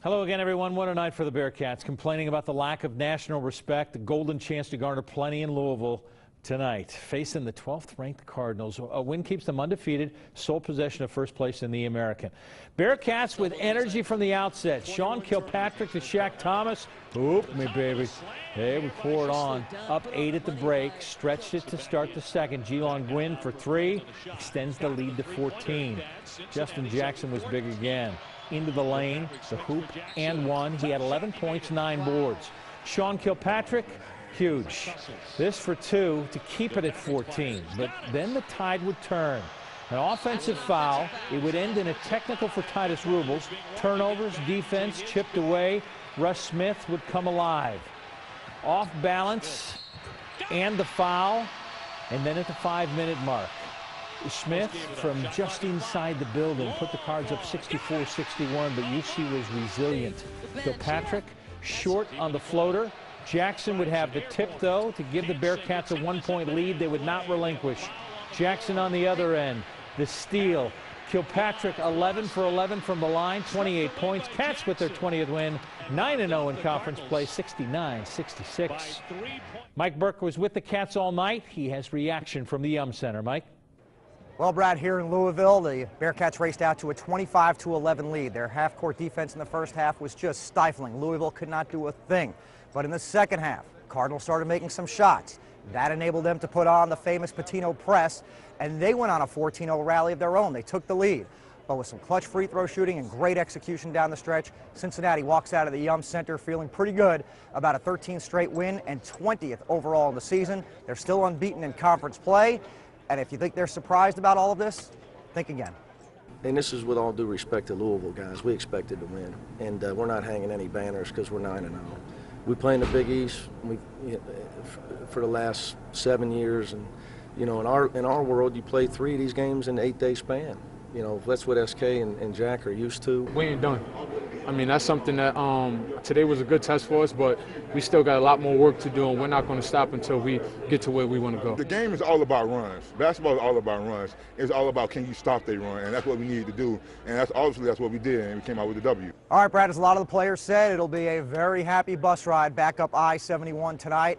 Hello again, everyone. What a night for the Bearcats. Complaining about the lack of national respect, the golden chance to garner plenty in Louisville tonight. Facing the 12th-ranked Cardinals. A win keeps them undefeated, sole possession of first place in the American. Bearcats with energy from the outset. Sean Kilpatrick to Shaq Thomas. Oop me, baby. Hey, we pour it on. Up 8 at the break. Stretched it to start the second. Geelong Gwynn for 3. Extends the lead to 14. Justin Jackson was big again. Into the lane, the hoop, and one. He had 11 points, 9 boards. Sean Kilpatrick, huge. This for 2 to keep it at 14. But then the tide would turn. An offensive foul. It would end in a technical for Titus Rubles. Turnovers, defense, chipped away. Russ Smith would come alive. Off balance, and the foul. And then at the 5-minute mark, Smith from just inside the building put the Cards up 64-61, but UC was resilient. Kilpatrick short on the floater. Jackson would have the tip, though, to give the Bearcats a 1-point lead they would not relinquish. Jackson on the other end. The steal. Kilpatrick 11 for 11 from the line, 28 points. Cats with their 20th win, 9-0 in conference play, 69-66. Mike Berk was with the Cats all night. He has reaction from the Yum Center. Mike? Well, Brad, here in Louisville, the Bearcats raced out to a 25-11 lead. Their half-court defense in the first half was just stifling. Louisville could not do a thing. But in the second half, Cardinals started making some shots. That enabled them to put on the famous Patino press, and they went on a 14-0 rally of their own. They took the lead. But with some clutch free throw shooting and great execution down the stretch, Cincinnati walks out of the Yum Center feeling pretty good about a 13th straight win and 20th overall in the season. They're still unbeaten in conference play. And if you think they're surprised about all of this, think again. And this is with all due respect to Louisville, guys. We expected to win, and we're not hanging any banners because we're 9-0. We play in the Big East for the last 7 years, and you know, in our world, you play 3 of these games in an 8-day span. You know, that's what SK and Jack are used to. We ain't done. I mean, that's something that today was a good test for us, but we still got a lot more work to do, and we're not going to stop until we get to where we want to go. The game is all about runs. Basketball is all about runs. It's all about can you stop their run, and that's what we needed to do, and that's what we did, and we came out with the W. All right, Brad, as a lot of the players said, it'll be a very happy bus ride back up I-71 tonight.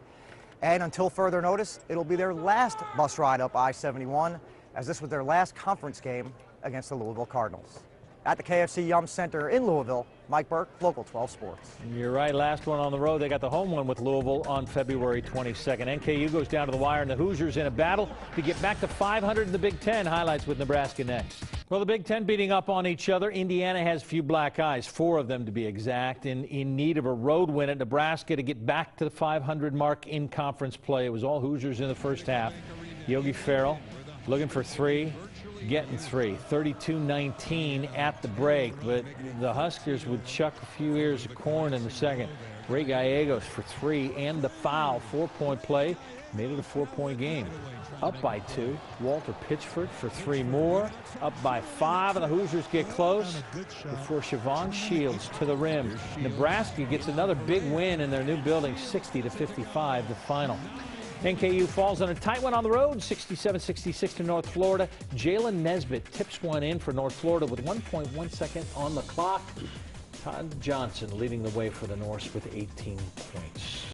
And until further notice, it'll be their last bus ride up I-71, as this was their last conference game against the Louisville Cardinals. At the KFC Yum Center in Louisville, Mike Berk, Local 12 Sports. You're right, last one on the road. They got the home one with Louisville on February 22nd. NKU goes down to the wire, and the Hoosiers in a battle to get back to 500 in the Big Ten. Highlights with Nebraska next. Well, the Big Ten beating up on each other. Indiana has few black eyes, 4 of them to be exact, in need of a road win at Nebraska to get back to the 500 mark in conference play. It was all Hoosiers in the first half. Yogi Ferrell looking for 3. Getting 3, 32-19 at the break, but the Huskers would chuck a few ears of corn in the second. Ray Gallegos for 3 and the foul, 4-point play, made it a 4-point game. Up by 2, Walter Pitchford for 3 more, up by 5, and the Hoosiers get close before Siobhan Shields to the rim. Nebraska gets another big win in their new building, 60-55, the final. NKU falls on a tight one on the road, 67-66 to North Florida. Jalen Nesbitt tips one in for North Florida with 1.1 seconds on the clock. Todd Johnson leading the way for the Norse with 18 points.